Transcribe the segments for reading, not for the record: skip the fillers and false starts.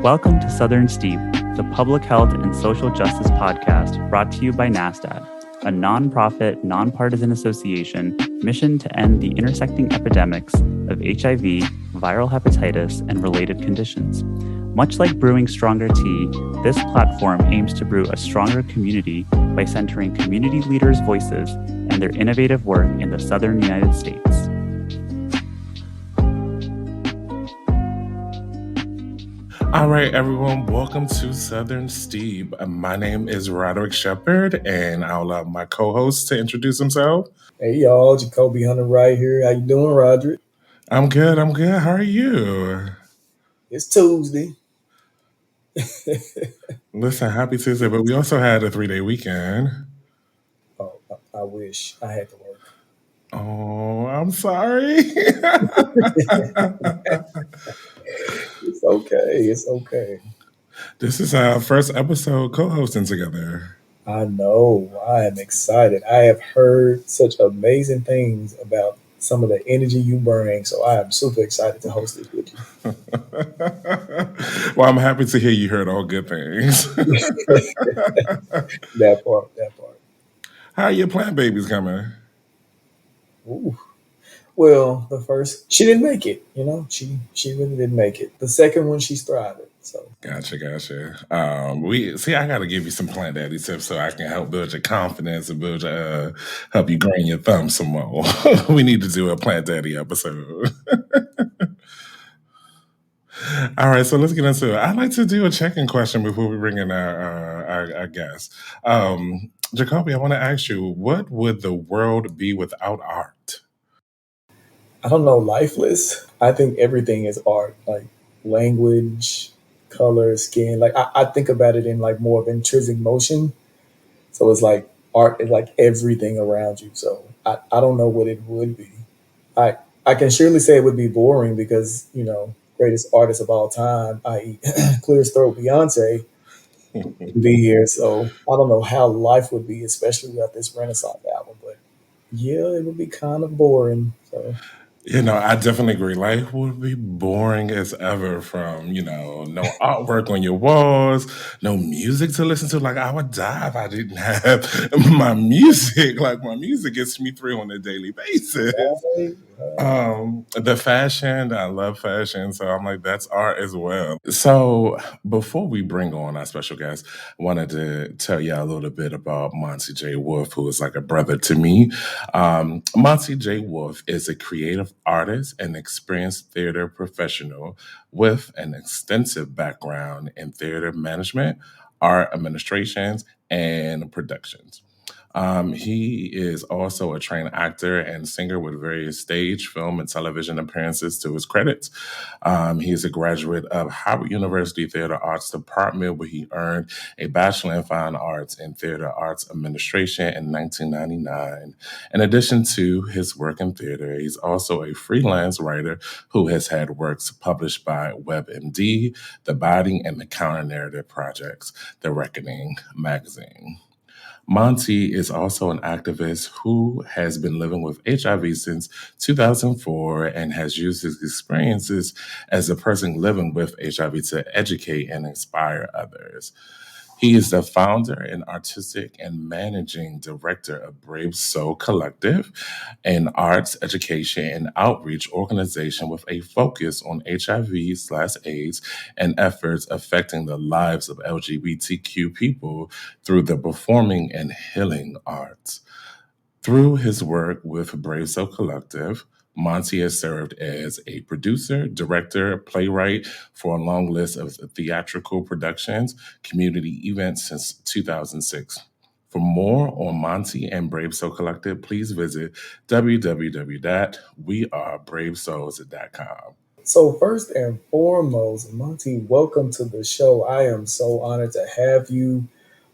Welcome to Southern Seep, the public health and social justice podcast brought to you by NASDAD, a nonprofit, nonpartisan association mission to end the intersecting epidemics of HIV, viral hepatitis, and related conditions. Much like brewing stronger tea, this platform aims to brew a stronger community by centering community leaders' voices and their innovative work in the Southern United States. All right, everyone, welcome to Southern Seep. My name is Rodderick Shepherd, and I'll allow my co-host to introduce himself. Hey, y'all, Jacobi Hunter right here. How you doing, Rodderick? I'm good. How are you? It's Tuesday. Listen, happy Tuesday, but we also had a 3-day weekend. Oh, I wish I had to work. Oh, I'm sorry. It's okay. It's okay. This is our first episode co-hosting together. I know. I am excited. I have heard such amazing things about some of the energy you bring, so I am super excited to host this with you. Well, I'm happy to hear you heard all good things. That part. How are your plant babies coming? Ooh. Well, the first, she didn't make it. She really didn't make it. The second one, she's thriving. So Gotcha. I got to give you some plant daddy tips so I can help build your confidence and help you grain your thumb some more. We need to do a plant daddy episode. All right, so let's get into it. I'd like to do a check-in question before we bring in our guest. Jacobi, I want to ask you, what would the world be without art? I don't know, lifeless. I think everything is art, like language, color, skin. Like I think about it in like more of intrinsic motion. So it's like art is like everything around you. So I don't know what it would be. I can surely say it would be boring because, greatest artist of all time, i.e. Clear's Throat Beyonce, would be here. So I don't know how life would be, especially without this Renaissance album. But yeah, it would be kind of boring. So I definitely agree. Life would be boring as ever from, no artwork on your walls, no music to listen to. Like, I would die if I didn't have my music. Like, my music gets me through on a daily basis. The fashion, I love fashion. So I'm like, that's art as well. So before we bring on our special guest, I wanted to tell y'all a little bit about Monte J. Wolfe, who is like a brother to me. Monte J. Wolfe is a creative artist and experienced theater professional with an extensive background in theater management, art administrations, and productions. He is also a trained actor and singer with various stage, film, and television appearances to his credits. He is a graduate of Howard University Theater Arts Department, where he earned a Bachelor in Fine Arts in Theater Arts Administration in 1999. In addition to his work in theater, he's also a freelance writer who has had works published by WebMD, The Body and the Counter-Narrative Projects, The Reckoning magazine. Monte is also an activist who has been living with HIV since 2004 and has used his experiences as a person living with HIV to educate and inspire others. He is the founder and artistic and managing director of Brave Soul Collective, an arts, education, and outreach organization with a focus on HIV/AIDS and efforts affecting the lives of LGBTQ people through the performing and healing arts. Through his work with Brave Soul Collective, Monte has served as a producer, director, playwright for a long list of theatrical productions, community events since 2006. For more on Monte and Brave Soul Collective, please visit www.wearebravesouls.com. So first and foremost, Monte, welcome to the show. I am so honored to have you.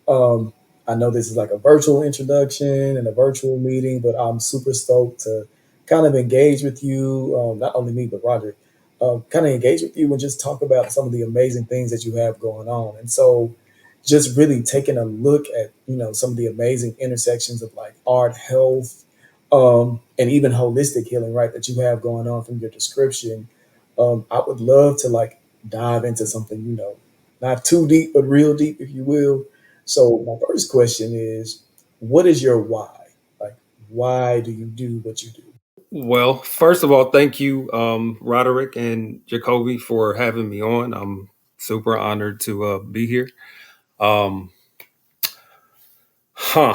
I know this is like a virtual introduction and a virtual meeting, but I'm super stoked to kind of engage with you. Not only me, but Rodderick, kind of engage with you and just talk about some of the amazing things that you have going on. And so just really taking a look at, some of the amazing intersections of like art, health, and even holistic healing, right, that you have going on from your description. I would love to like dive into something, not too deep, but real deep, if you will. So my first question is, what is your why? Like, why do you do what you do? Well, first of all, thank you, Rodderick and Jacobi, for having me on. I'm super honored to be here. Um, huh.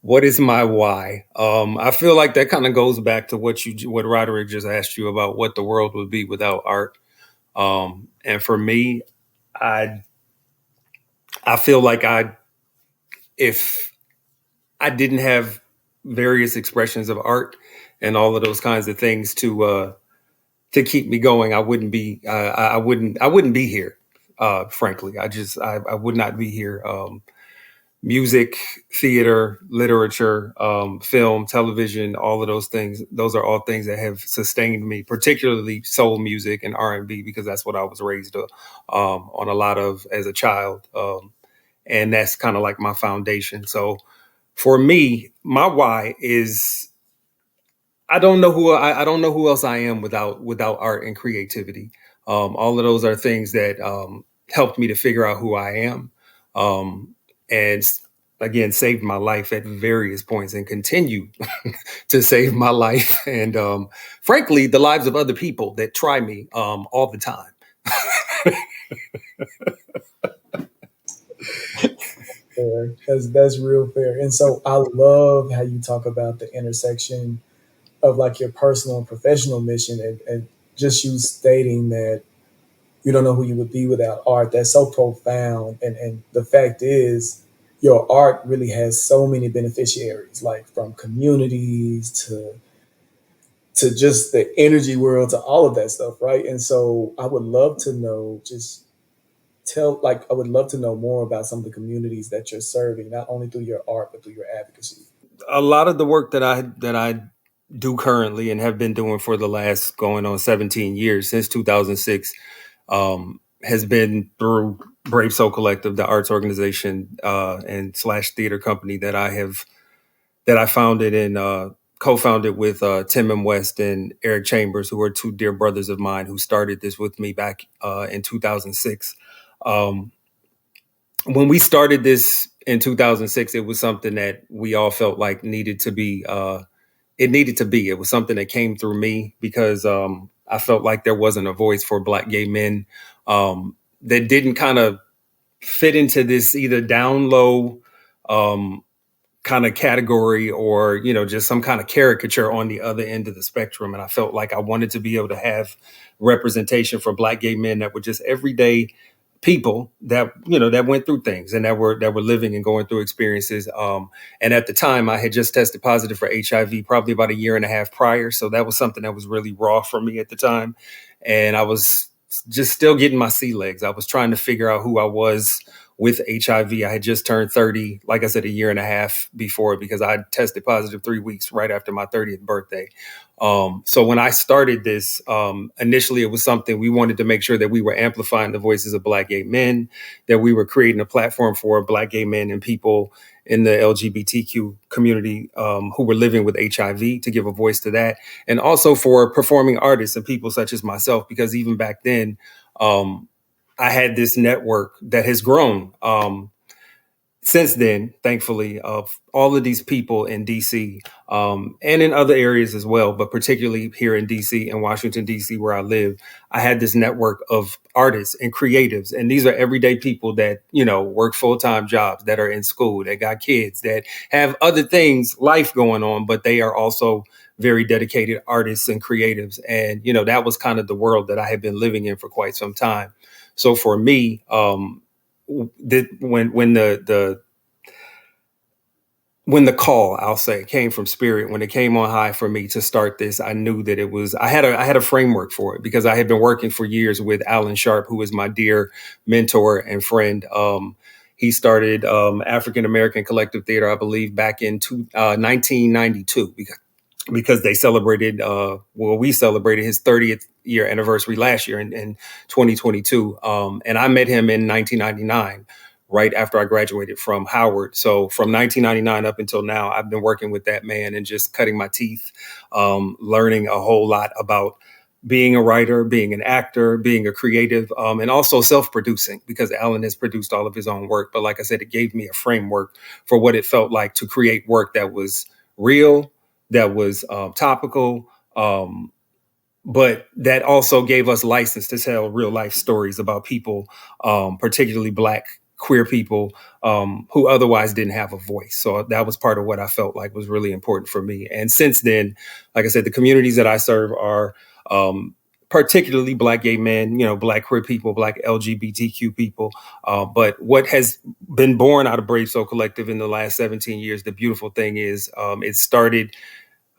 What is my why? I feel like that kind of goes back to what Roderick just asked you about what the world would be without art. And for me, I I feel like if I didn't have various expressions of art and all of those kinds of things to keep me going, I wouldn't be here. Frankly, I would not be here. Music, theater, literature, film, television, all of those things. Those are all things that have sustained me, particularly soul music and R&B, because that's what I was raised on a lot of as a child. And that's kind of like my foundation. So for me, my why is I don't know who else I am without art and creativity. All of those are things that helped me to figure out who I am, and again saved my life at various points and continue to save my life and frankly the lives of other people that try me all the time. Fair. That's real fair. And so I love how you talk about the intersection of like your personal and professional mission, and just you stating that you don't know who you would be without art. That's so profound. And the fact is, your art really has so many beneficiaries, like from communities to just the energy world to all of that stuff, right? And so I would love to know, just I would love to know more about some of the communities that you're serving, not only through your art, but through your advocacy. A lot of the work that I do currently and have been doing for the last going on 17 years since 2006 has been through Brave Soul Collective, the arts organization and slash theater company that I founded and co-founded with Tim M. West and Eric Chambers, who are two dear brothers of mine who started this with me back in 2006. Um, when we started this in 2006, it was something that we all felt like needed to be. It needed to be. It was something that came through me because I felt like there wasn't a voice for Black gay men that didn't kind of fit into this either down low kind of category or, just some kind of caricature on the other end of the spectrum. And I felt like I wanted to be able to have representation for Black gay men that were just everyday people that that went through things and that were living and going through experiences. And at the time, I had just tested positive for HIV, probably about a year and a half prior. So that was something that was really raw for me at the time, and I was just still getting my sea legs. I was trying to figure out who I was with HIV. I had just turned 30, like I said, a year and a half before, because I tested positive 3 weeks right after my 30th birthday. So when I started this, initially it was something we wanted to make sure that we were amplifying the voices of Black gay men, that we were creating a platform for Black gay men and people in the LGBTQ community who were living with HIV, to give a voice to that, and also for performing artists and people such as myself, because even back then, I had this network that has grown since then, thankfully, of all of these people in DC and in other areas as well, but particularly here in DC and Washington, DC, where I live. I had this network of artists and creatives. And these are everyday people that, work full-time jobs, that are in school, that got kids, that have other things, life going on, but they are also very dedicated artists and creatives. And, that was kind of the world that I had been living in for quite some time. So for me, when the call, I'll say, came from spirit, when it came on high for me to start this, I knew that I had a framework for it, because I had been working for years with Alan Sharp, who is my dear mentor and friend. He started African American Collective Theater, I believe, back in 1992, because they celebrated, we celebrated his 30th year anniversary last year in 2022. And I met him in 1999, right after I graduated from Howard. So from 1999 up until now, I've been working with that man and just cutting my teeth, learning a whole lot about being a writer, being an actor, being a creative, and also self-producing, because Alan has produced all of his own work. But like I said, it gave me a framework for what it felt like to create work that was real, that was topical, but that also gave us license to tell real life stories about people, particularly Black queer people, who otherwise didn't have a voice. So that was part of what I felt like was really important for me. And since then, like I said, the communities that I serve are particularly Black gay men, Black queer people, Black LGBTQ people. But what has been born out of Brave Soul Collective in the last 17 years, the beautiful thing is it started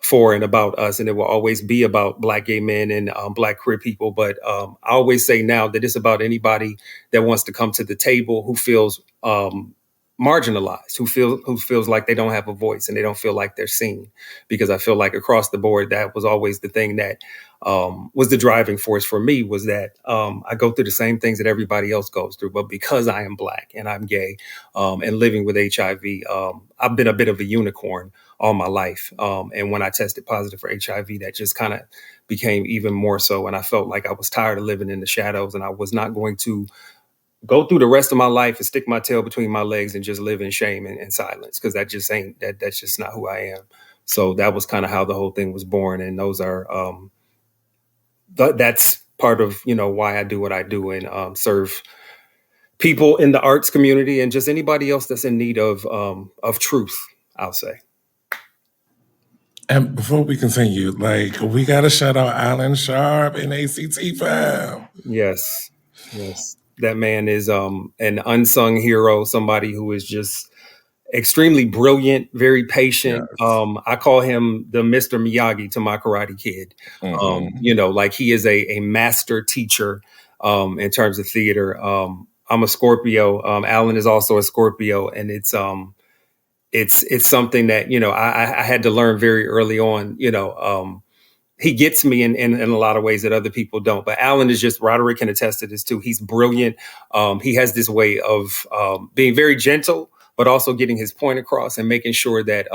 for and about us, and it will always be about Black gay men and Black queer people. But I always say now that it's about anybody that wants to come to the table who feels marginalized, who feels like they don't have a voice and they don't feel like they're seen. Because I feel like across the board, that was always the thing that was the driving force for me, was that I go through the same things that everybody else goes through, but because I am Black and I'm gay and living with HIV, I've been a bit of a unicorn all my life. And when I tested positive for HIV, that just kind of became even more so. And I felt like I was tired of living in the shadows, and I was not going to go through the rest of my life and stick my tail between my legs and just live in shame and silence, because that's just not who I am. So that was kind of how the whole thing was born. And those are, that's part of, why I do what I do and serve people in the arts community and just anybody else that's in need of truth, I'll say. And before we continue, we gotta shout out Alan Sharp and ACT fam. Yes. That man is an unsung hero, somebody who is just extremely brilliant, very patient. Yes. I call him the Mr. Miyagi to my Karate Kid. Mm-hmm. He is a master teacher in terms of theater. I'm a Scorpio. Alan is also a Scorpio, and it's something that I had to learn very early on. He gets me in a lot of ways that other people don't. But Alan is just, Rodderick can attest to this too. He's brilliant. He has this way of being very gentle, but also getting his point across and making sure that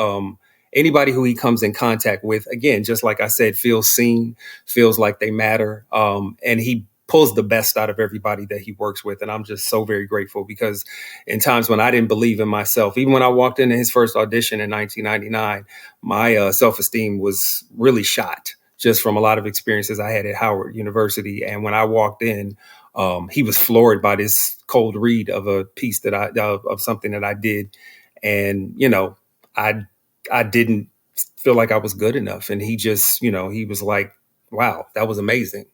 anybody who he comes in contact with, again, just like I said, feels seen, feels like they matter. And he pulls the best out of everybody that he works with. And I'm just so very grateful, because in times when I didn't believe in myself, even when I walked into his first audition in 1999, my self-esteem was really shot, just from a lot of experiences I had at Howard University. And when I walked in, he was floored by this cold read of a piece that of something that I did. And, I didn't feel like I was good enough. And he just, he was like, wow, that was amazing.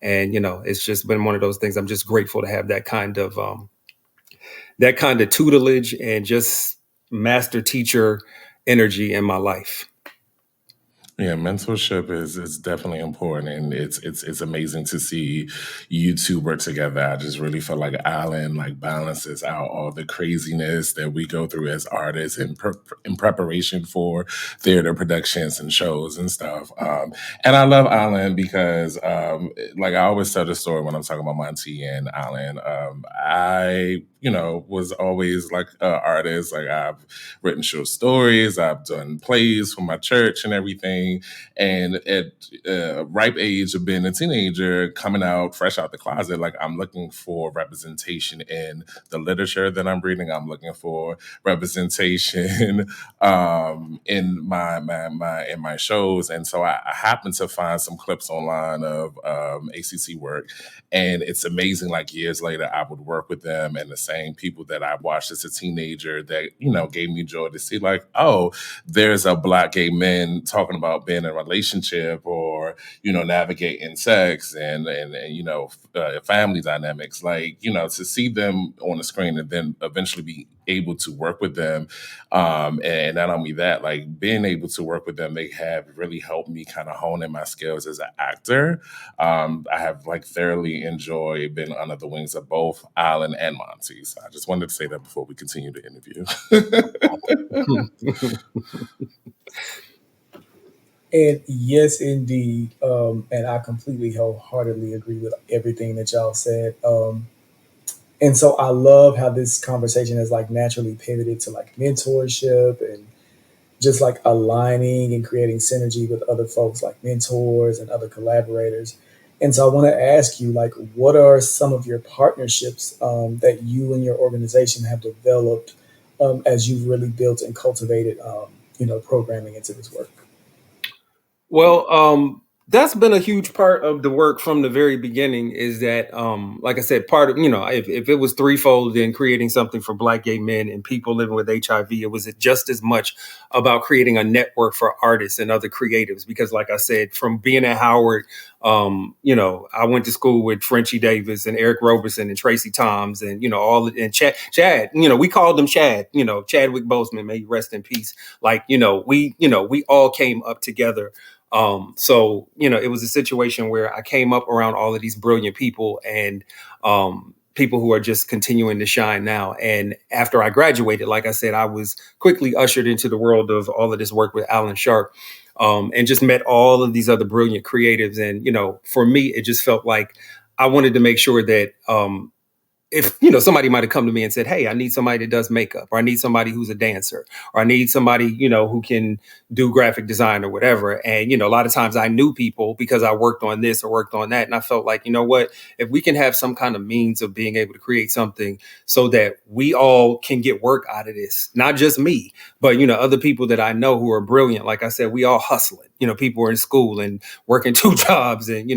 And, it's just been one of those things. I'm just grateful to have that kind of tutelage and just master teacher energy in my life. Yeah, mentorship is definitely important, and it's amazing to see you two work together. I just really feel like Alan balances out all the craziness that we go through as artists in preparation for theater productions and shows and stuff. And I love Alan because, I always tell the story when I'm talking about Monte and Alan. I was always an artist. I've written short stories, I've done plays for my church and everything. And at ripe age of being a teenager, coming out fresh out the closet, I'm looking for representation in the literature that I'm reading. I'm looking for representation in my shows. And so I happened to find some clips online of ACT work. And it's amazing, years later, I would work with them and the same people that I watched as a teenager that, gave me joy to see there's a Black gay men talking about being in a relationship or, navigating sex and family dynamics, to see them on the screen and then eventually be able to work with them. And not only that, being able to work with them, they have really helped me kind of hone in my skills as an actor. I have thoroughly enjoyed being under the wings of both Alan and Monte. So I just wanted to say that before we continue the interview. And yes, indeed. And I completely wholeheartedly agree with everything that y'all said. And so I love how this conversation has naturally pivoted to mentorship and just aligning and creating synergy with other folks, mentors and other collaborators. And so I want to ask you, like, what are some of your partnerships that you and your organization have developed as you've really built and cultivated, programming into this work? Well, that's been a huge part of the work from the very beginning is that, like I said, part of, if it was threefold in creating something for Black gay men and people living with HIV, it was just as much about creating a network for artists and other creatives. Because like I said, from being at Howard, I went to school with Frenchie Davis and Eric Roberson and Tracy Toms and, and Chad, we called him Chad, Chadwick Boseman, may he rest in peace. Like, we all came up together. So, it was a situation where I came up around all of these brilliant people and people who are just continuing to shine now. And after I graduated, like I said, I was quickly ushered into the world of all of this work with Alan Sharp and just met all of these other brilliant creatives. And, for me, it just felt like I wanted to make sure that if, somebody might have come to me and said, hey, I need somebody that does makeup, or I need somebody who's a dancer, or I need somebody, who can do graphic design or whatever. And, a lot of times I knew people because I worked on this or worked on that. And I felt like, you know what, if we can have some kind of means of being able to create something so that we all can get work out of this, not just me, but, other people that I know who are brilliant. Like I said, we all hustling, people are in school and working 2 jobs. And,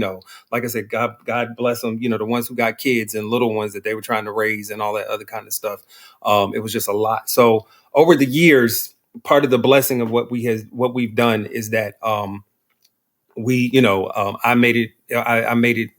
like I said, God bless them, the ones who got kids and little ones that they were trying to raise and all that other kind of stuff. It was just a lot. So over the years, part of the blessing of what we've done is that I made it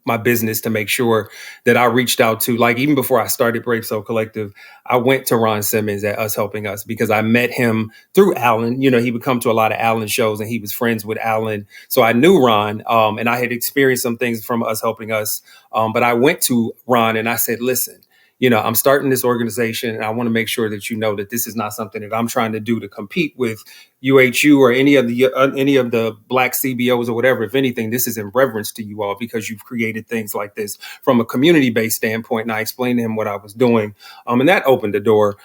my business to make sure that I reached out to, like, even before I started Brave Soul Collective, I went to Ron Simmons at Us Helping Us because I met him through Alan. He would come to a lot of Alan shows and he was friends with Alan. So I knew Ron and I had experienced some things from Us Helping Us. But I went to Ron and I said, listen, I'm starting this organization and I want to make sure that you know that this is not something that I'm trying to do to compete with UHU or any of the Black CBOs or whatever. If anything, this is in reverence to you all because you've created things like this from a community-based standpoint. And I explained to him what I was doing. And that opened the door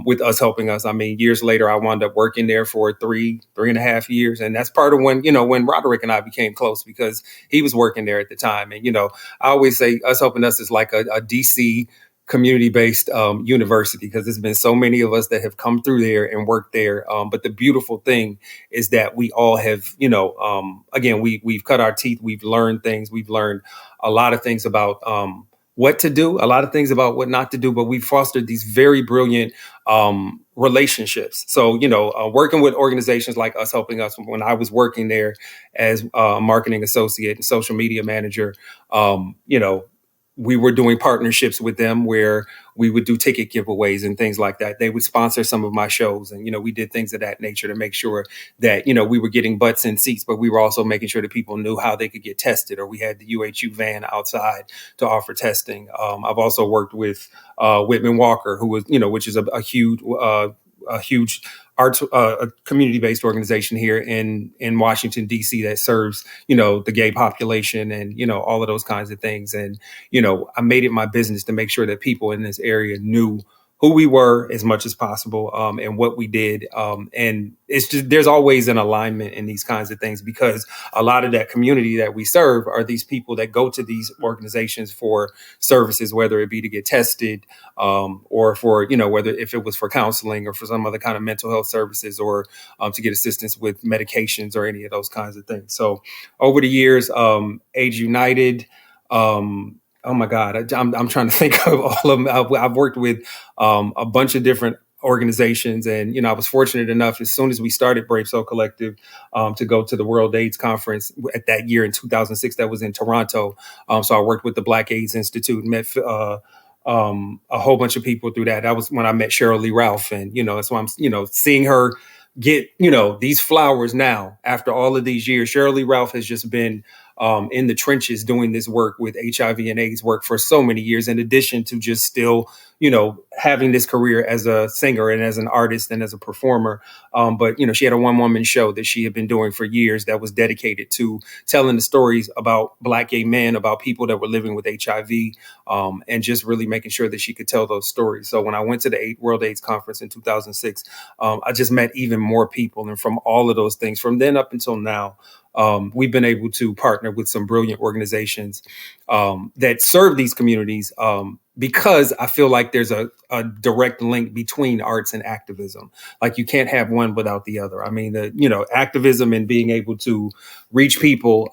with Us Helping Us. I mean, years later, I wound up working there for three and a half years. And that's part of when Rodderick and I became close because he was working there at the time. And, I always say Us Helping Us is like a DC community-based university because there's been so many of us that have come through there and worked there. But the beautiful thing is that we all have, again, we've cut our teeth. We've learned things. We've learned a lot of things about what to do, a lot of things about what not to do. But we've fostered these very brilliant relationships. So, working with organizations like Us Helping Us, when I was working there as a marketing associate and social media manager, we were doing partnerships with them where we would do ticket giveaways and things like that. They would sponsor some of my shows. And, we did things of that nature to make sure that, we were getting butts in seats, but we were also making sure that people knew how they could get tested, or we had the UHU van outside to offer testing. I've also worked with Whitman Walker, who was, which is a huge arts, a community-based organization here in Washington, D.C. that serves, the gay population and, all of those kinds of things. And, I made it my business to make sure that people in this area knew who we were as much as possible and what we did. And it's just, there's always an alignment in these kinds of things because a lot of that community that we serve are these people that go to these organizations for services, whether it be to get tested or for, whether if it was for counseling or for some other kind of mental health services or to get assistance with medications or any of those kinds of things. So over the years, Age United, oh my God, I'm trying to think of all of them. I've worked with a bunch of different organizations. And, I was fortunate enough as soon as we started Brave Soul Collective to go to the World AIDS Conference at that year in 2006 that was in Toronto. So I worked with the Black AIDS Institute, met a whole bunch of people through that. That was when I met Cheryl Lee Ralph. And, that's why I'm, seeing her get, these flowers now after all of these years. Cheryl Lee Ralph has just been in the trenches doing this work with HIV and AIDS work for so many years, in addition to just still, having this career as a singer and as an artist and as a performer. But, she had a one-woman show that she had been doing for years that was dedicated to telling the stories about Black gay men, about people that were living with HIV, and just really making sure that she could tell those stories. So when I went to the World AIDS Conference in 2006, I just met even more people. And from all of those things, from then up until now, we've been able to partner with some brilliant organizations that serve these communities, because I feel like there's a direct link between arts and activism. Like you can't have one without the other. I mean, activism and being able to reach people,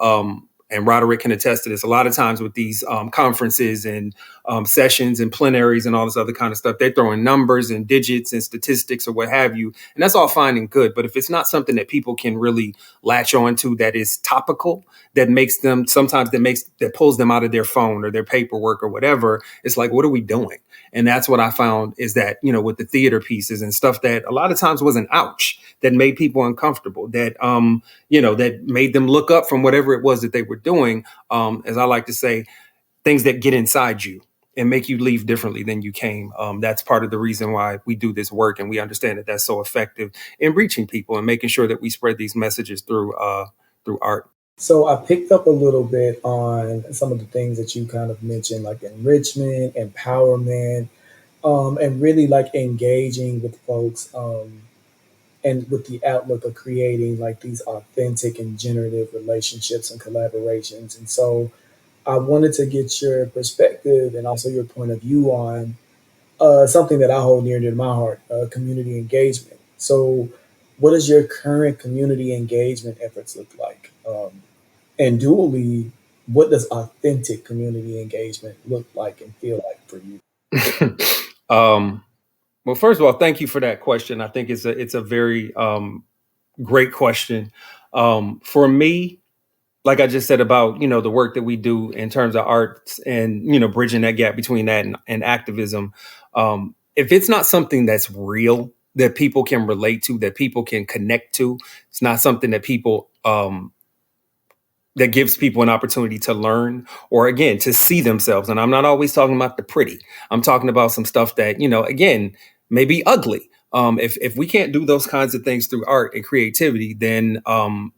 and Rodderick can attest to this, a lot of times with these conferences and sessions and plenaries and all this other kind of stuff, they're throwing numbers and digits and statistics or what have you. And that's all fine and good. But if it's not something that people can really latch on to, that is topical, that makes them that pulls them out of their phone or their paperwork or whatever, it's like, what are we doing? And that's what I found is that, with the theater pieces and stuff that a lot of times was an ouch, that made people uncomfortable, that, that made them look up from whatever it was that they were doing. As I like to say, things that get inside you and make you leave differently than you came. That's part of the reason why we do this work. And we understand that that's so effective in reaching people and making sure that we spread these messages through art. So I picked up a little bit on some of the things that you kind of mentioned, like enrichment, empowerment, and really like engaging with folks, and with the outlook of creating like these authentic and generative relationships and collaborations. And so I wanted to get your perspective and also your point of view on something that I hold near to my heart, community engagement. So what does your current community engagement efforts look like? And dually, what does authentic community engagement look like and feel like for you? Well, first of all, thank you for that question. I think it's a very great question. For me, like I just said about, the work that we do in terms of arts and, bridging that gap between that and activism. If it's not something that's real, that people can relate to, that people can connect to, it's not something that people that gives people an opportunity to learn or, again, to see themselves. And I'm not always talking about the pretty. I'm talking about some stuff that, again, may be ugly. If we can't do those kinds of things through art and creativity, then I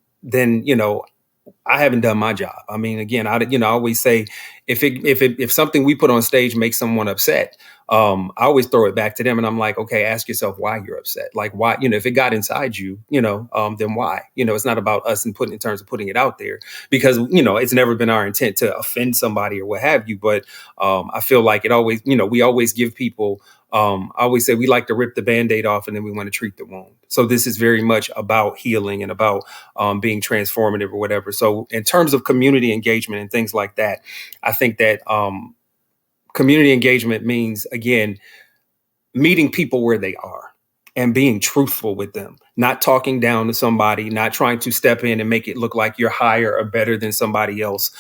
haven't done my job. I mean, again, I always say if something we put on stage makes someone upset, I always throw it back to them and I'm like, okay, ask yourself why you're upset. Like why, if it got inside you, then why? It's not about us in terms of putting it out there because, it's never been our intent to offend somebody or what have you. But I feel like it always, we always give people, I always say we like to rip the Band-Aid off and then we want to treat the wound. So this is very much about healing and about being transformative or whatever. So in terms of community engagement and things like that, I think that community engagement means, again, meeting people where they are and being truthful with them, not talking down to somebody, not trying to step in and make it look like you're higher or better than somebody else.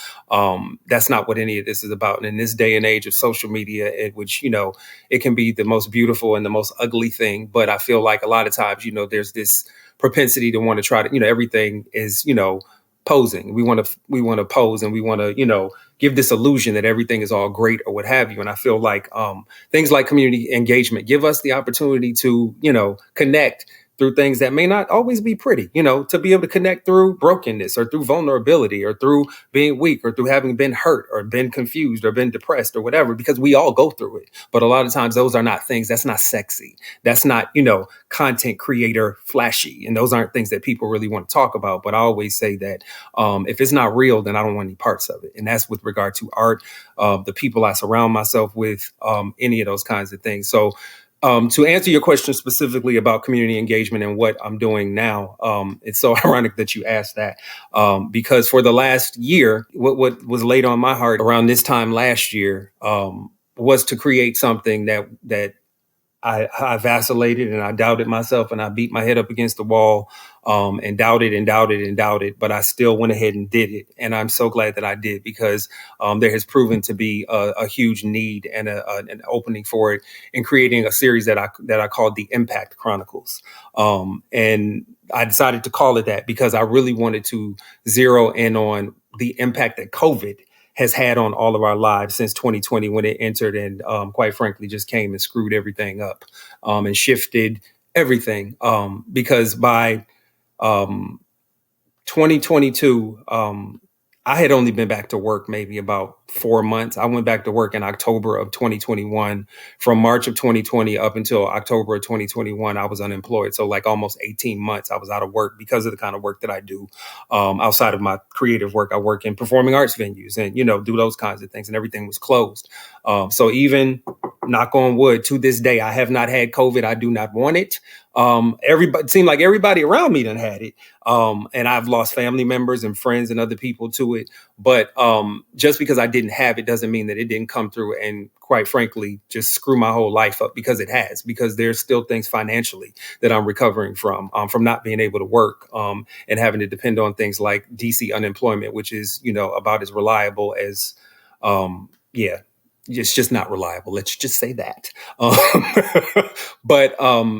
That's not what any of this is about. And in this day and age of social media, which, it can be the most beautiful and the most ugly thing. But I feel like a lot of times, there's this propensity to want to try to, everything is, posing. We want to pose and we want to, give this illusion that everything is all great or what have you. And I feel like things like community engagement give us the opportunity to, connect through things that may not always be pretty, to be able to connect through brokenness or through vulnerability or through being weak or through having been hurt or been confused or been depressed or whatever, because we all go through it. But a lot of times those are not things that's not sexy. That's not, content creator flashy. And those aren't things that people really want to talk about. But I always say that if it's not real, then I don't want any parts of it. And that's with regard to art, the people I surround myself with, any of those kinds of things. So to answer your question specifically about community engagement and what I'm doing now, it's so ironic that you asked that, because for the last year, what was laid on my heart around this time last year was to create something that I vacillated and I doubted myself and I beat my head up against the wall and doubted, but I still went ahead and did it. And I'm so glad that I did because there has proven to be a huge need and an opening for it in creating a series that I called the Impact Chronicles. And I decided to call it that because I really wanted to zero in on the impact that COVID has had on all of our lives since 2020 when it entered and quite frankly just came and screwed everything up and shifted everything because by 2022, I had only been back to work maybe about 4 months. I went back to work in October of 2021. From March of 2020 up until October of 2021, I was unemployed. So like almost 18 months I was out of work because of the kind of work that I do. Outside of my creative work, I work in performing arts venues and, do those kinds of things, and everything was closed. So even, knock on wood, to this day, I have not had COVID. I do not want it. Everybody, it seemed like everybody around me done had it. And I've lost family members and friends and other people to it. But just because I didn't have it doesn't mean that it didn't come through and, quite frankly, just screw my whole life up, because it has, because there's still things financially that I'm recovering from not being able to work and having to depend on things like DC unemployment, which is, about as reliable as, it's just not reliable. Let's just say that. But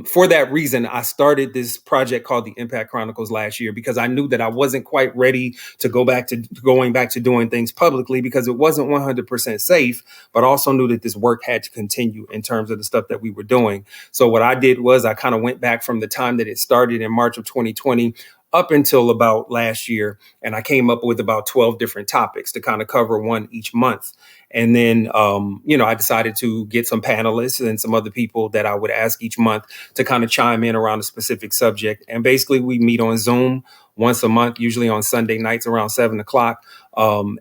for that reason, I started this project called the Impact Chronicles last year, because I knew that I wasn't quite ready to going back to doing things publicly, because it wasn't 100% safe, but also knew that this work had to continue in terms of the stuff that we were doing. So what I did was I kind of went back from the time that it started in March of 2020 up until about last year. And I came up with about 12 different topics to kind of cover one each month. And then, I decided to get some panelists and some other people that I would ask each month to kind of chime in around a specific subject. And basically we meet on Zoom once a month, usually on Sunday nights around 7:00.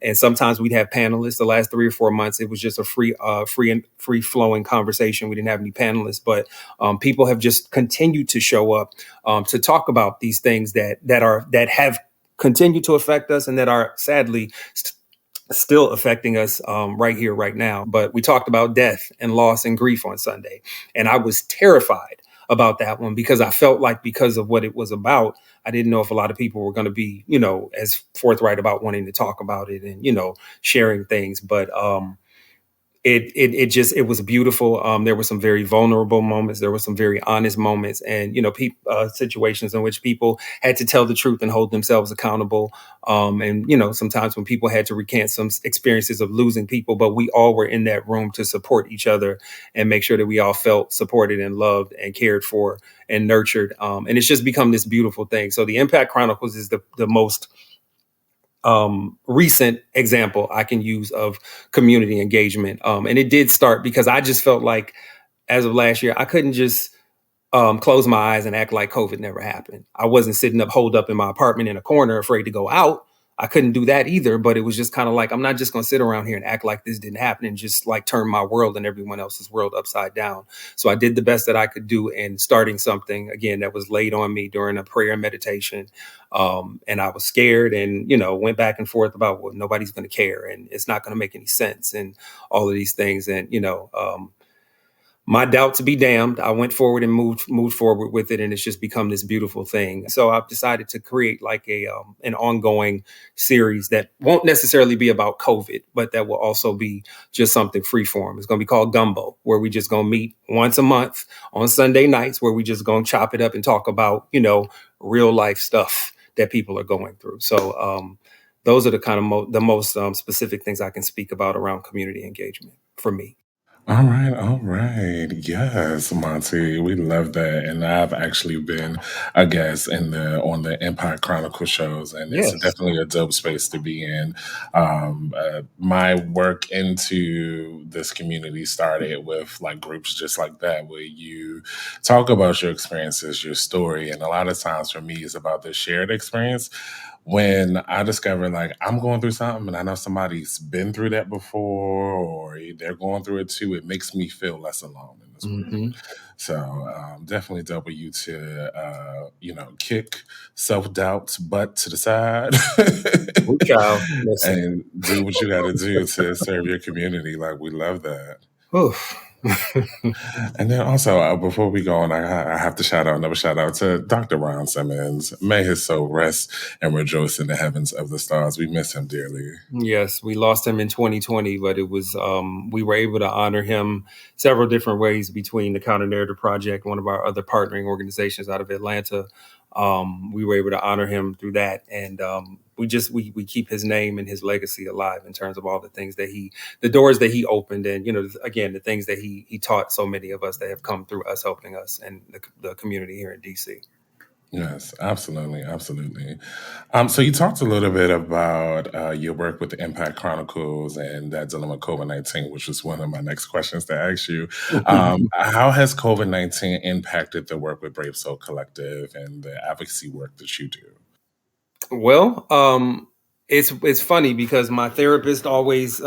And sometimes we'd have panelists. The last 3 or 4 months, it was just a free flowing conversation. We didn't have any panelists, but people have just continued to show up to talk about these things that have continued to affect us and that are sadly still affecting us right here, right now. But we talked about death and loss and grief on Sunday. And I was terrified about that one, because I felt like, because of what it was about, I didn't know if a lot of people were going to be, as forthright about wanting to talk about it and, sharing things. But it was beautiful. There were some very vulnerable moments. There were some very honest moments, and situations in which people had to tell the truth and hold themselves accountable. And sometimes when people had to recant some experiences of losing people, but we all were in that room to support each other and make sure that we all felt supported and loved and cared for and nurtured. And it's just become this beautiful thing. So the Impact Chronicles is the most recent example I can use of community engagement. And it did start because I just felt like, as of last year, I couldn't just close my eyes and act like COVID never happened. I wasn't sitting up, holed up in my apartment in a corner, afraid to go out. I couldn't do that either, but it was just kind of like, I'm not just going to sit around here and act like this didn't happen and just like turn my world and everyone else's world upside down. So I did the best that I could do in starting something, again, that was laid on me during a prayer and meditation. And I was scared and, went back and forth about, well, nobody's going to care and it's not going to make any sense and all of these things. And, my doubt to be damned, I went forward and moved forward with it, and it's just become this beautiful thing. So I've decided to create like an ongoing series that won't necessarily be about COVID, but that will also be just something freeform. It's going to be called Gumbo, where we just going to meet once a month on Sunday nights, where we just going to chop it up and talk about, real life stuff that people are going through. So those are the kind of the most specific things I can speak about around community engagement for me. All right. Yes, Monte, we love that. And I've actually been a guest on the Empire Chronicle shows, and it's definitely a dope space to be in. My work into this community started with like groups just like that, where you talk about your experiences, your story, and a lot of times for me, it's about the shared experience. When I discover like I'm going through something and I know somebody's been through that before or they're going through it too, it makes me feel less alone in this world. So definitely double you to, kick self-doubt's butt to the side and do what you got to do to serve your community. Like, we love that. Oof. And then also, before we go on, I have to another shout out to Dr. Ron Simmons. May his soul rest and rejoice in the heavens of the stars. We miss him dearly. Yes, we lost him in 2020, but it was we were able to honor him several different ways between the Counter Narrative Project, one of our other partnering organizations out of Atlanta, we were able to honor him through that. And we keep his name and his legacy alive in terms of all the things that the doors that he opened, and, again, the things that he taught so many of us that have come through us helping us and the community here in DC. Yes, absolutely, absolutely. So you talked a little bit about your work with the Impact Chronicles and that dealing with COVID-19, which is one of my next questions to ask you. How has COVID-19 impacted the work with Brave Soul Collective and the advocacy work that you do? Well, it's funny because my therapist always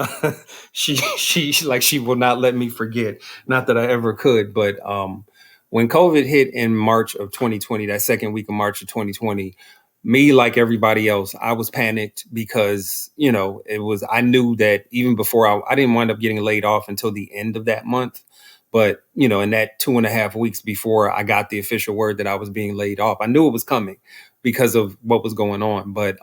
she will not let me forget. Not that I ever could, but when COVID hit in March of 2020, that second week of March of 2020, me, like everybody else, I was panicked because, I knew that even before I didn't wind up getting laid off until the end of that month. But, in that 2.5 weeks before I got the official word that I was being laid off, I knew it was coming because of what was going on. But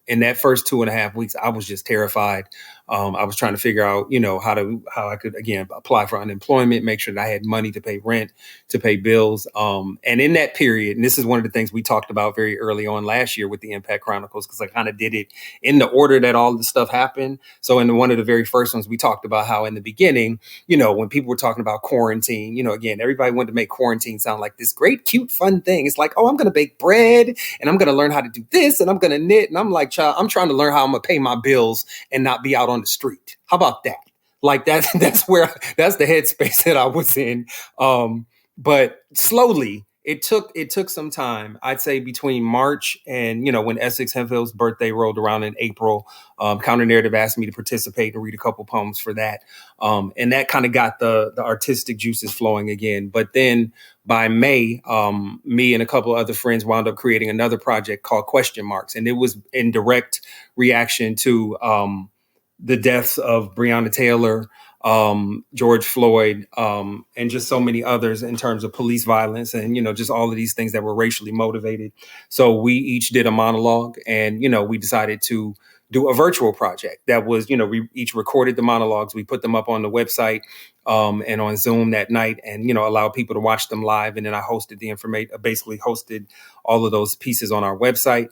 in that first 2.5 weeks, I was just terrified. I was trying to figure out, how I could, again, apply for unemployment, make sure that I had money to pay rent, to pay bills. And in that period, and this is one of the things we talked about very early on last year with the Impact Chronicles, because I kind of did it in the order that all the stuff happened. So in one of the very first ones, we talked about how in the beginning, when people were talking about quarantine, again, everybody wanted to make quarantine sound like this great, cute, fun thing. It's like, oh, I'm going to bake bread and I'm going to learn how to do this and I'm going to knit. And I'm like, child, I'm trying to learn how I'm going to pay my bills and not be out on the street. How about that? Like that's the headspace that I was in. But slowly it took some time. I'd say between March and, when Essex Hempfield's birthday rolled around in April, Counter Narrative asked me to participate and read a couple poems for that. And that kind of got the artistic juices flowing again. But then by May, me and a couple of other friends wound up creating another project called Question Marks. And it was in direct reaction to the deaths of Breonna Taylor, George Floyd, and just so many others in terms of police violence and, just all of these things that were racially motivated. So we each did a monologue and, we decided to do a virtual project that was, we each recorded the monologues. We put them up on the website and on Zoom that night and, allowed people to watch them live. And then I hosted basically hosted all of those pieces on our website.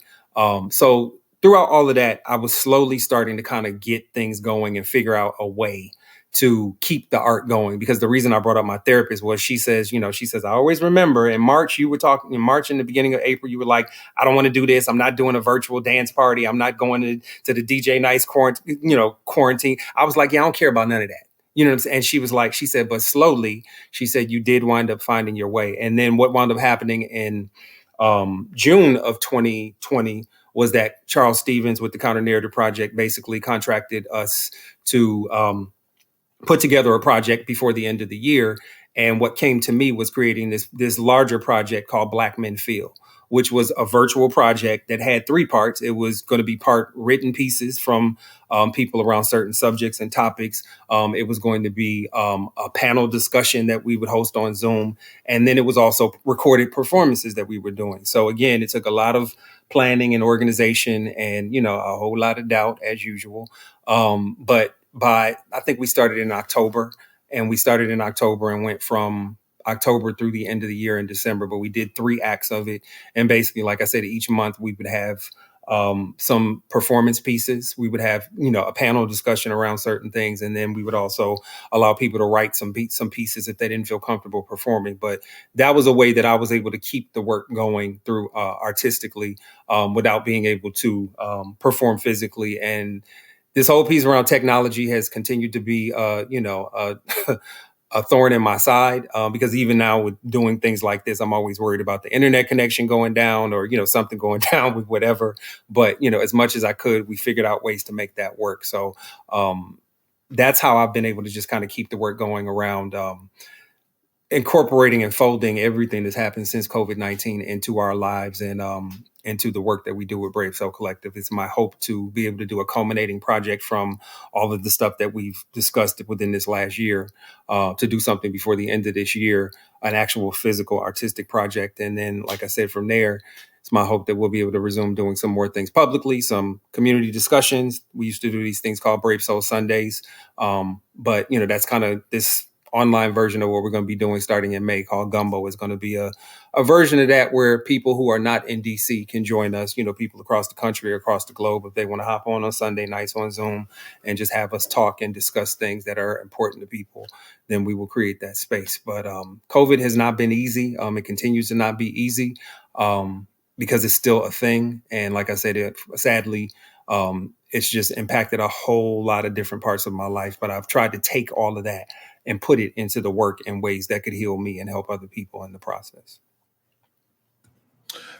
So throughout all of that, I was slowly starting to kind of get things going and figure out a way to keep the art going. Because the reason I brought up my therapist was she says, I always remember in March, you were talking in March, in the beginning of April, you were like, I don't want to do this. I'm not doing a virtual dance party. I'm not going to the DJ Nice quarantine. I was like, yeah, I don't care about none of that. You know what I'm saying? And she was like, she said, but slowly, she said, you did wind up finding your way. And then what wound up happening in June of 2020 was that Charles Stevens with the Counter Narrative Project basically contracted us to put together a project before the end of the year. And what came to me was creating this larger project called Black Men Feel, which was a virtual project that had 3 parts. It was going to be part written pieces from people around certain subjects and topics. It was going to be a panel discussion that we would host on Zoom. And then it was also recorded performances that we were doing. So again, it took a lot of planning and organization and, a whole lot of doubt as usual. But I think we started in October and went from October through the end of the year in December, but we did 3 acts of it. And basically, like I said, each month we would have some performance pieces. We would have, a panel discussion around certain things. And then we would also allow people to write some pieces if they didn't feel comfortable performing. But that was a way that I was able to keep the work going through artistically without being able to perform physically. And this whole piece around technology has continued to be, a thorn in my side, because even now with doing things like this, I'm always worried about the internet connection going down or, something going down with whatever. But, as much as I could, we figured out ways to make that work. So that's how I've been able to just kind of keep the work going around incorporating and folding everything that's happened since COVID-19 into our lives and into the work that we do with Brave Soul Collective. It's my hope to be able to do a culminating project from all of the stuff that we've discussed within this last year, to do something before the end of this year, an actual physical artistic project. And then, like I said, from there, it's my hope that we'll be able to resume doing some more things publicly, some community discussions. We used to do these things called Brave Soul Sundays. But, that's kind of this online version of what we're going to be doing starting in May called Gumbo is going to be a version of that where people who are not in DC can join us, people across the country or across the globe, if they want to hop on Sunday nights on Zoom and just have us talk and discuss things that are important to people, then we will create that space. But COVID has not been easy. It continues to not be easy because it's still a thing. And like I said, sadly, it's just impacted a whole lot of different parts of my life. But I've tried to take all of that and put it into the work in ways that could heal me and help other people in the process.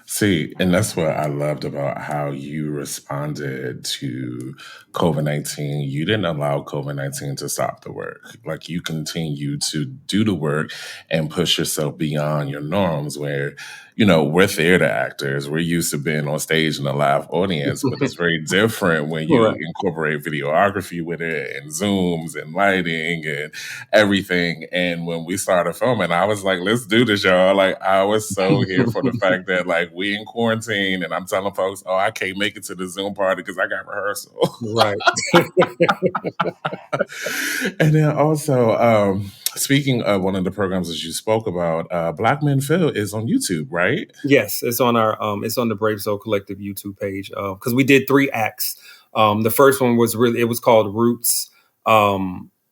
See, and that's what I loved about how you responded to COVID-19. You didn't allow COVID-19 to stop the work. Like, you continue to do the work and push yourself beyond your norms where, we're theater actors. We're used to being on stage in a live audience, but it's very different when you Right. incorporate videography with it and Zooms and lighting and everything. And when we started filming, I was like, let's do this, y'all. Like, I was so here for the fact that, like, we in quarantine and I'm telling folks, I can't make it to the Zoom party because I got rehearsal. Right. And then also, speaking of one of the programs that you spoke about, Black Men Feel is on YouTube, right? Yes, it's on it's on the Brave Soul Collective YouTube page because we did 3 acts. The first one was it was called Roots.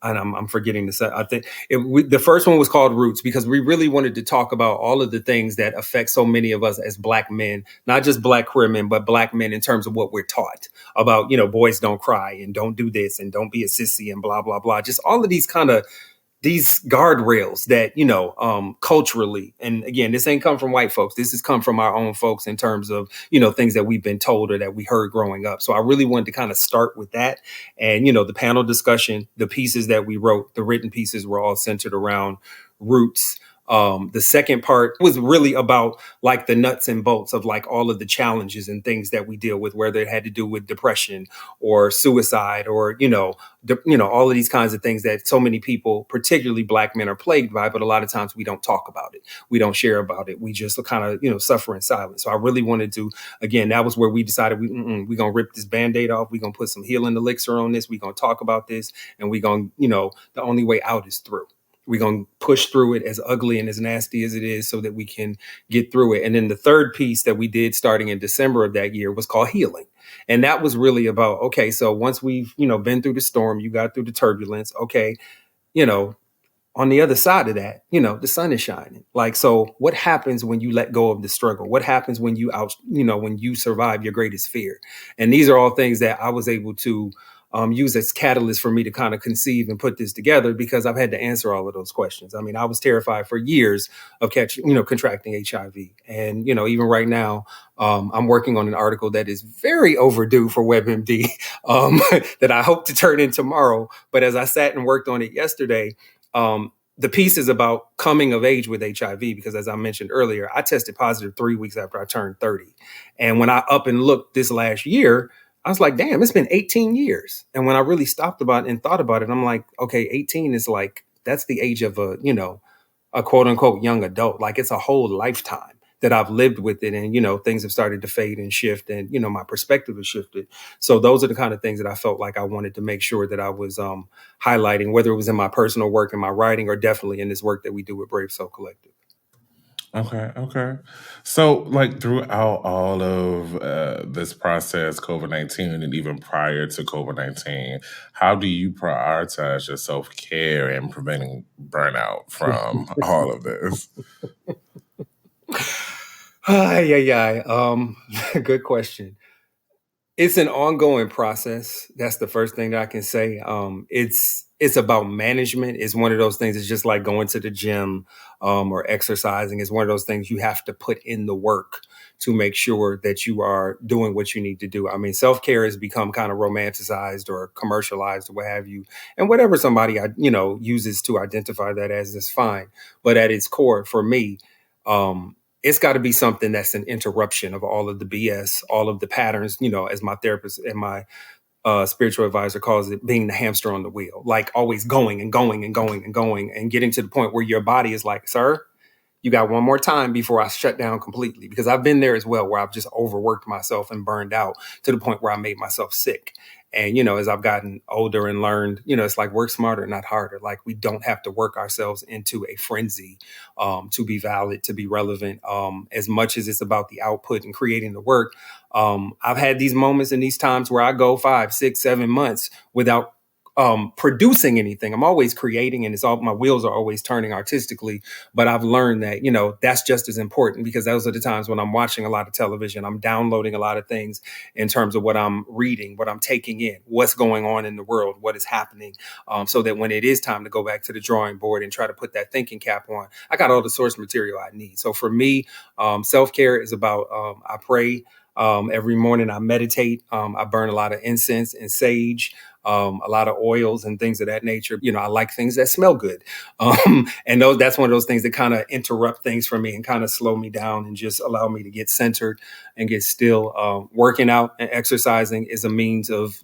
And I'm forgetting to say, I think the first one was called Roots because we really wanted to talk about all of the things that affect so many of us as Black men, not just Black queer men, but Black men in terms of what we're taught about, boys don't cry and don't do this and don't be a sissy and blah, blah, blah. Just all of these kind of these guardrails that, culturally, and again, this ain't come from white folks. This has come from our own folks in terms of, things that we've been told or that we heard growing up. So I really wanted to kind of start with that. And, the panel discussion, the pieces that we wrote, the written pieces were all centered around roots. The second part was really about like the nuts and bolts of like all of the challenges and things that we deal with, whether it had to do with depression or suicide or, all of these kinds of things that so many people, particularly Black men, are plagued by. But a lot of times we don't talk about it. We don't share about it. We just kind of, suffer in silence. So I really wanted to, again, that was where we decided we're going to rip this Band-Aid off. We're going to put some healing elixir on this. We're going to talk about this. And we're going to, the only way out is through. We're going to push through it as ugly and as nasty as it is so that we can get through it. And then the third piece that we did starting in December of that year was called Healing. And that was really about, okay, so once we've, been through the storm, you got through the turbulence. Okay, on the other side of that, the sun is shining. Like, so what happens when you let go of the struggle? What happens when when you survive your greatest fear? And these are all things that I was able to use as catalyst for me to kind of conceive and put this together because I've had to answer all of those questions. I mean, I was terrified for years of contracting HIV. And, even right now, I'm working on an article that is very overdue for WebMD that I hope to turn in tomorrow. But as I sat and worked on it yesterday, the piece is about coming of age with HIV, because as I mentioned earlier, I tested positive 3 weeks after I turned 30. And when I up and looked this last year, I was like, damn, it's been 18 years. And when I really stopped about it and thought about it, I'm like, okay, 18 is like, that's the age of a quote unquote young adult. Like, it's a whole lifetime that I've lived with it. And, things have started to fade and shift and, my perspective has shifted. So those are the kind of things that I felt like I wanted to make sure that I was highlighting, whether it was in my personal work, in my writing, or definitely in this work that we do with Brave Soul Collective. Okay. So, like, throughout all of this process, COVID-19, and even prior to COVID-19, how do you prioritize your self-care and preventing burnout from all of this? Good question. It's an ongoing process. That's the first thing that I can say. It's about management. It's one of those things. It's just like going to the gym or exercising. It's one of those things you have to put in the work to make sure that you are doing what you need to do. I mean, self-care has become kind of romanticized or commercialized or what have you. And whatever somebody, uses to identify that as is fine. But at its core, for me, it's got to be something that's an interruption of all of the BS, all of the patterns, as my therapist and my spiritual advisor calls it, being the hamster on the wheel, like always going and going and going and going and getting to the point where your body is like, sir, you got one more time before I shut down completely. Because I've been there as well, where I've just overworked myself and burned out to the point where I made myself sick. And, as I've gotten older and learned, it's like work smarter, not harder. Like we don't have to work ourselves into a frenzy to be valid, to be relevant, as much as it's about the output and creating the work. I've had these moments and these times where I go 5, 6, 7 months without producing anything. I'm always creating, and my wheels are always turning artistically. But I've learned that, that's just as important, because those are the times when I'm watching a lot of television. I'm downloading a lot of things in terms of what I'm reading, what I'm taking in, what's going on in the world, what is happening. So that when it is time to go back to the drawing board and try to put that thinking cap on, I got all the source material I need. So for me, self-care is about, I pray every morning, I meditate, I burn a lot of incense and sage, a lot of oils and things of that nature. I like things that smell good. And that's one of those things that kind of interrupt things for me and kind of slow me down and just allow me to get centered and get still. Working out and exercising is a means of,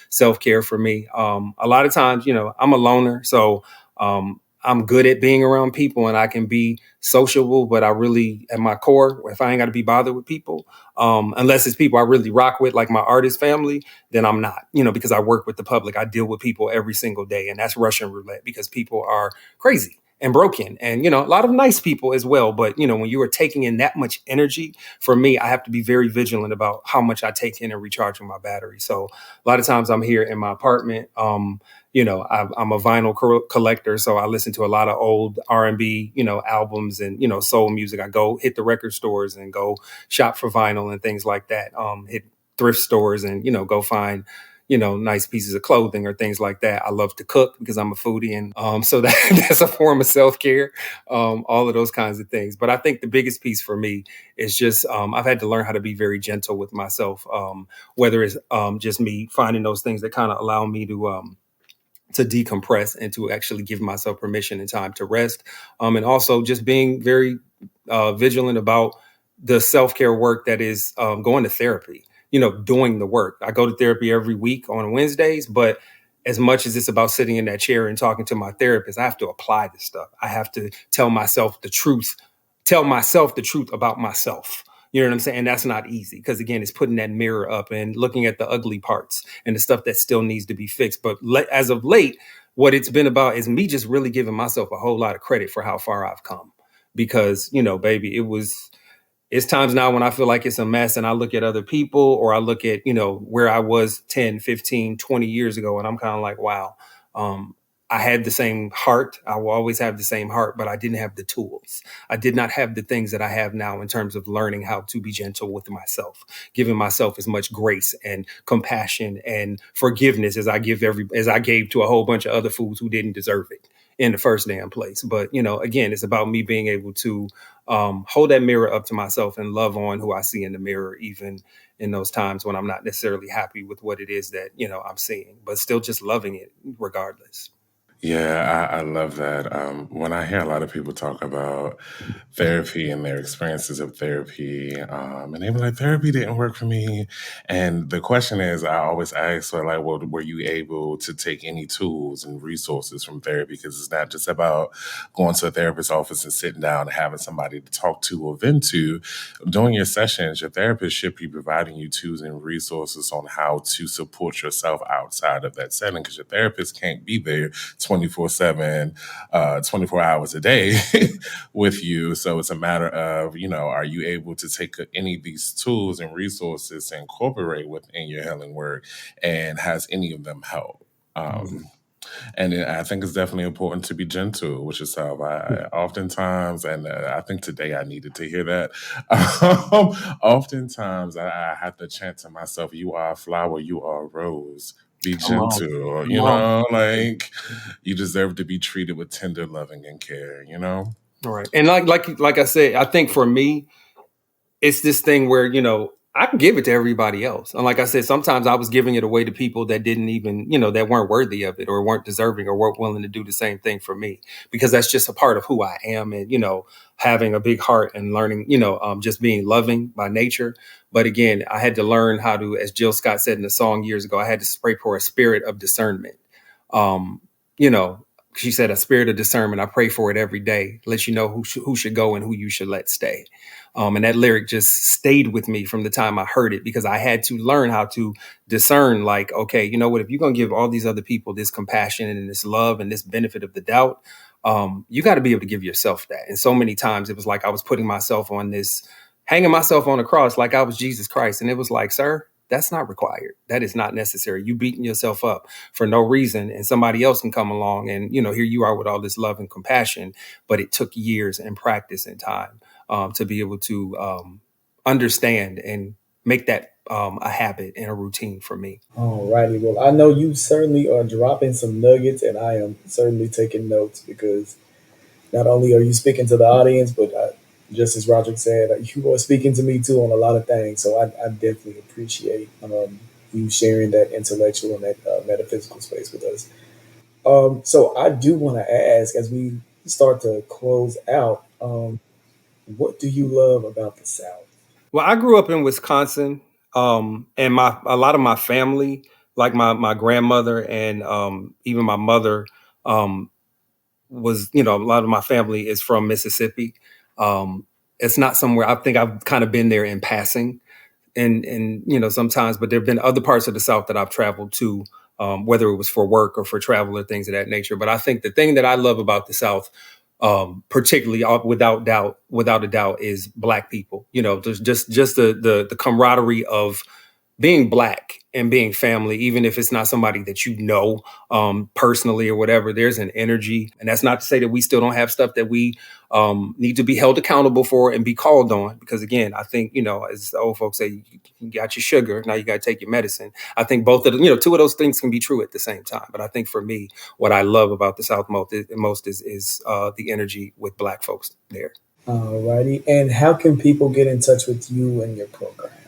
self-care for me. A lot of times, I'm a loner. So I'm good at being around people and I can be sociable, but I really, at my core, if I ain't got to be bothered with people, unless it's people I really rock with, like my artist family, then I'm not, because I work with the public. I deal with people every single day, and that's Russian roulette because people are crazy and broken and, a lot of nice people as well. But, when you are taking in that much energy, for me, I have to be very vigilant about how much I take in and recharging my battery. So a lot of times I'm here in my apartment. I'm a vinyl collector, so I listen to a lot of old R&B, albums and, soul music. I go hit the record stores and go shop for vinyl and things like that. Hit thrift stores and, go find, nice pieces of clothing or things like that. I love to cook because I'm a foodie. And so that's a form of self-care, all of those kinds of things. But I think the biggest piece for me is just I've had to learn how to be very gentle with myself, whether it's just me finding those things that kind of allow me to decompress and to actually give myself permission and time to rest. And also just being very vigilant about the self-care work that is going to therapy, doing the work. I go to therapy every week on Wednesdays, but as much as it's about sitting in that chair and talking to my therapist, I have to apply this stuff. I have to tell myself the truth about myself. You know what I'm saying? And that's not easy because, again, it's putting that mirror up and looking at the ugly parts and the stuff that still needs to be fixed. But as of late, what it's been about is me just really giving myself a whole lot of credit for how far I've come. Because, baby, it's times now when I feel like it's a mess and I look at other people or I look at, where I was 10, 15, 20 years ago. And I'm kind of like, wow, I had the same heart. I will always have the same heart, but I didn't have the tools. I did not have the things that I have now in terms of learning how to be gentle with myself, giving myself as much grace and compassion and forgiveness as I gave to a whole bunch of other fools who didn't deserve it in the first damn place. But, again, it's about me being able to hold that mirror up to myself and love on who I see in the mirror, even in those times when I'm not necessarily happy with what it is that, I'm seeing, but still just loving it regardless. Yeah, I love that. When I hear a lot of people talk about therapy and their experiences of therapy, and they were like, therapy didn't work for me. And the question is, I always ask, well, were you able to take any tools and resources from therapy? Because it's not just about going to a therapist's office and sitting down and having somebody to talk to or vent to. During your sessions, your therapist should be providing you tools and resources on how to support yourself outside of that setting, because your therapist can't be there 24/7, 24 hours a day with you. So it's a matter of, are you able to take any of these tools and resources to incorporate within your healing work, and has any of them helped? And I think it's definitely important to be gentle with yourself. I oftentimes, and I think today I needed to hear that. Oftentimes I have to chant to myself, you are a flower, you are a rose. Be gentle, like you deserve to be treated with tender loving and care, All right. And like I said, I think for me, it's this thing where, I can give it to everybody else. And like I said, sometimes I was giving it away to people that didn't even, that weren't worthy of it or weren't deserving or weren't willing to do the same thing for me, because that's just a part of who I am. And, having a big heart and learning, just being loving by nature. But again, I had to learn how to, as Jill Scott said in the song years ago, I had to pray for a spirit of discernment. she said, a spirit of discernment. I pray for it every day. Let you know who should go and who you should let stay. And that lyric just stayed with me from the time I heard it, because I had to learn how to discern, like, okay, you know what, if you're going to give all these other people this compassion and this love and this benefit of the doubt, you got to be able to give yourself that. And so many times it was like I was putting myself on this, hanging myself on a cross like I was Jesus Christ. And it was like, sir, that's not required. That is not necessary. You beating yourself up for no reason, and somebody else can come along and, you know, here you are with all this love and compassion. But it took years and practice and time to be able to understand and make that a habit and a routine for me. All righty. Well, I know you certainly are dropping some nuggets, and I am certainly taking notes, because not only are you speaking to the audience, but just as Rodderick said, you are speaking to me too on a lot of things. So I definitely appreciate you sharing that intellectual and that metaphysical space with us. So I do want to ask, as we start to close out, what do you love about the South? Well, I grew up in Wisconsin, and a lot of my family, like my grandmother and even my mother, was, you know, a lot of my family is from Mississippi. It's not somewhere, I think I've kind of been there in passing, and you know, sometimes, but there have been other parts of the South that I've traveled to, whether it was for work or for travel or things of that nature. But I think the thing that I love about the South, particularly without a doubt, is Black people. You know, just the camaraderie of being Black and being family, even if it's not somebody that you know personally or whatever. There's an energy, and that's not to say that we still don't have stuff that we need to be held accountable for and be called on. Because again, I think, you know, as the old folks say, you got your sugar, now you got to take your medicine. I think both of the, you know, two of those things can be true at the same time. But I think for me, what I love about the South most is the energy with Black folks there. All righty. And how can people get in touch with you and your programs?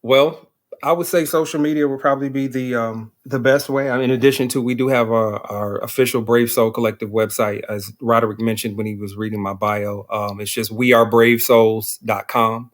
Well, I would say social media would probably be the best way. I mean, in addition to, we do have our official Brave Soul Collective website, as Rodderick mentioned when he was reading my bio. It's just wearebravesouls.com.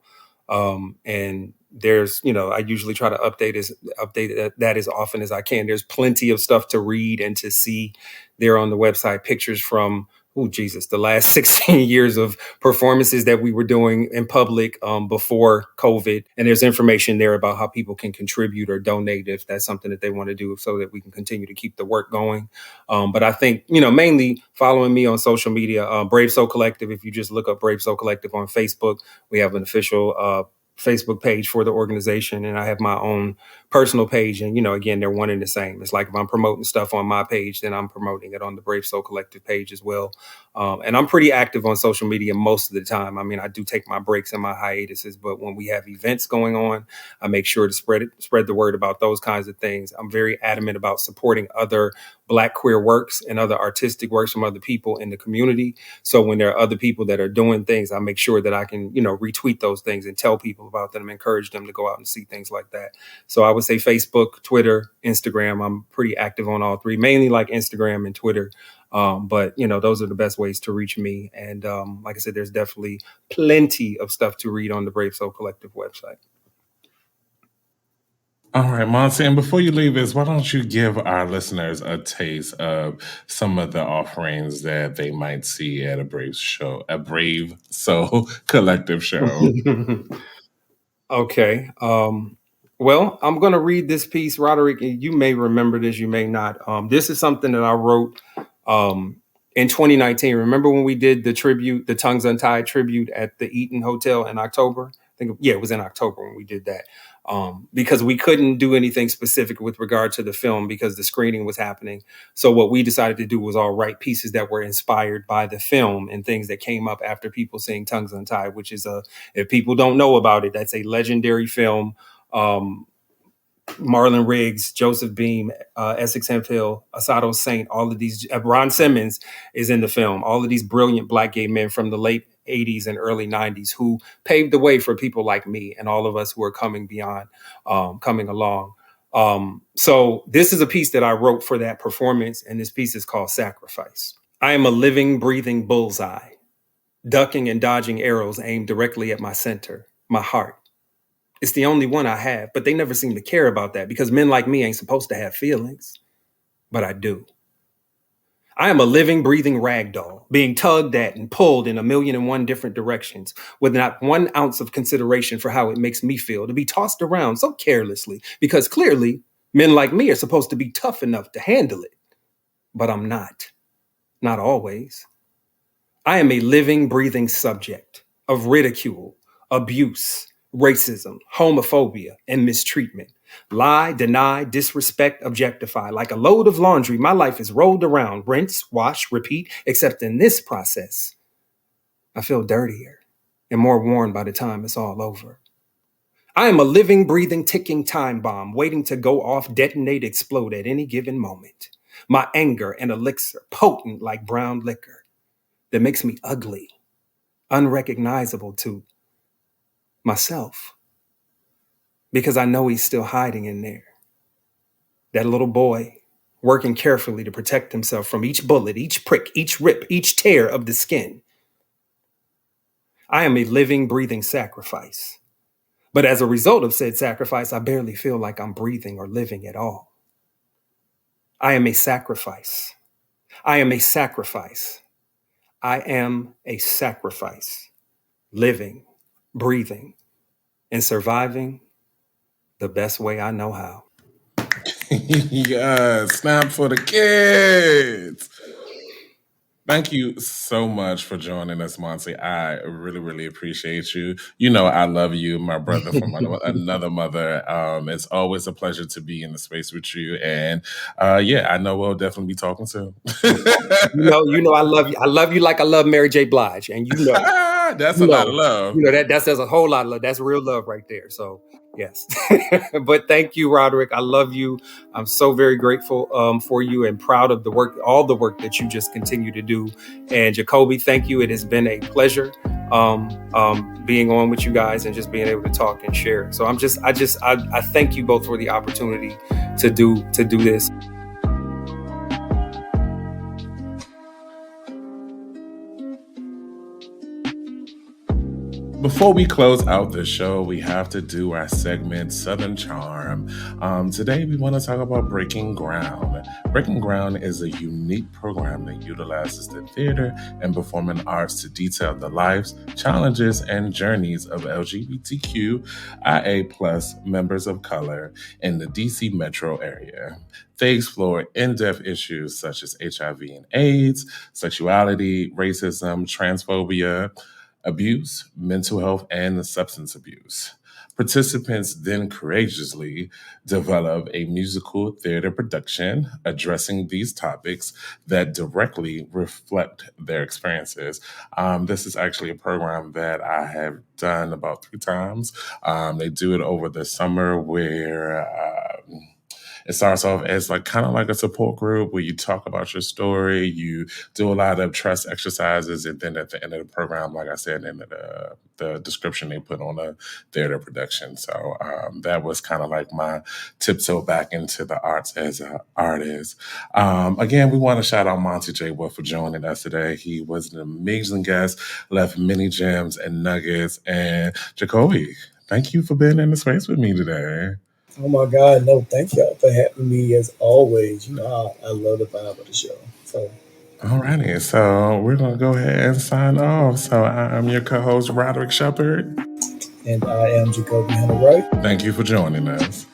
And there's, you know, I usually try to update that as often as I can. There's plenty of stuff to read and to see there on the website, pictures from, the last 16 years of performances that we were doing in public before COVID. And there's information there about how people can contribute or donate if that's something that they want to do, so that we can continue to keep the work going. But I think, you know, mainly following me on social media, Brave Soul Collective. If you just look up Brave Soul Collective on Facebook, we have an official Facebook page for the organization, and I have my own personal page. And, you know, again, they're one and the same. It's like if I'm promoting stuff on my page, then I'm promoting it on the Brave Soul Collective page as well. And I'm pretty active on social media most of the time. I mean, I do take my breaks and my hiatuses, but when we have events going on, I make sure to spread the word about those kinds of things. I'm very adamant about supporting other Black queer works and other artistic works from other people in the community. So when there are other people that are doing things, I make sure that I can, you know, retweet those things and tell people about them, encourage them to go out and see things like that. So I would say Facebook, Twitter, Instagram. I'm pretty active on all three, mainly like Instagram and Twitter. But, you know, those are the best ways to reach me. And like I said, there's definitely plenty of stuff to read on the Brave Soul Collective website. All right, Monte, and before you leave us, why don't you give our listeners a taste of some of the offerings that they might see at a Brave Soul Collective show? Okay. Well, I'm going to read this piece, Rodderick. You may remember this, you may not. This is something that I wrote in 2019. Remember when we did the Tongues Untied tribute at the Eaton Hotel in October? It was in October when we did that. Because we couldn't do anything specific with regard to the film because the screening was happening. So what we decided to do was all write pieces that were inspired by the film and things that came up after people seeing Tongues Untied, which is if people don't know about it, that's a legendary film. Marlon Riggs, Joseph Beam, Essex Hemphill, Asado Saint, all of these, Ron Simmons is in the film. All of these brilliant Black gay men from the late 80s and early 90s who paved the way for people like me and all of us who are coming along. So this is a piece that I wrote for that performance, and this piece is called Sacrifice. I am a living, breathing bullseye, ducking and dodging arrows aimed directly at my center, my heart. It's the only one I have, but they never seem to care about that because men like me ain't supposed to have feelings, but I do. I am a living, breathing rag doll, being tugged at and pulled in 1,000,001 different directions, with not 1 ounce of consideration for how it makes me feel to be tossed around so carelessly, because clearly men like me are supposed to be tough enough to handle it. But I'm not always. I am a living, breathing subject of ridicule, abuse, racism, homophobia, and mistreatment. Lie, deny, disrespect, objectify. Like a load of laundry, my life is rolled around, rinse, wash, repeat, except in this process, I feel dirtier and more worn by the time it's all over. I am a living, breathing, ticking time bomb waiting to go off, detonate, explode at any given moment. My anger, an elixir, potent like brown liquor that makes me ugly, unrecognizable to myself, because I know he's still hiding in there. That little boy working carefully to protect himself from each bullet, each prick, each rip, each tear of the skin. I am a living, breathing sacrifice. But as a result of said sacrifice, I barely feel like I'm breathing or living at all. I am a sacrifice. I am a sacrifice. I am a sacrifice. Living, breathing, and surviving the best way I know how. Yeah, snap for the kids. Thank you so much for joining us, Monte. I really, really appreciate you. You know, I love you, my brother from another mother. It's always a pleasure to be in the space with you. And yeah, I know we'll definitely be talking soon. You know, I love you. I love you like I love Mary J. Blige. And you know, that's a lot of love. You know, that's a whole lot of love. That's real love right there. So yes. But thank you, Rodderick. I love you. I'm so very grateful for you and proud of the work, all the work that you just continue to do. And Jacobi, thank you. It has been a pleasure being on with you guys and just being able to talk and share. So I thank you both for the opportunity to do this. Before we close out the show, we have to do our segment, Southern Charm. Today, we want to talk about Breaking Ground. Breaking Ground is a unique program that utilizes the theater and performing arts to detail the lives, challenges, and journeys of LGBTQIA+ members of color in the DC metro area. They explore in-depth issues such as HIV and AIDS, sexuality, racism, transphobia, abuse, mental health, and substance abuse. Participants then courageously develop a musical theater production addressing these topics that directly reflect their experiences. This is actually a program that I have done about 3 times. They do it over the summer where it starts off as like kind of like a support group where you talk about your story, you do a lot of trust exercises, and then at the end of the program, like I said, in the description, they put on a theater production. So that was kind of like my tiptoe back into the arts as an artist. Again, we want to shout out Monte J for joining us today. He was an amazing guest, left many gems and nuggets. And Jacobi, thank you for being in the space with me today. Oh my God, no, thank y'all for having me as always. You know, I love the vibe of the show. So, alrighty, so we're going to go ahead and sign off. So I'm your co-host, Rodderick Shepherd. And I am Jacobi Hunter Wright. Thank you for joining us.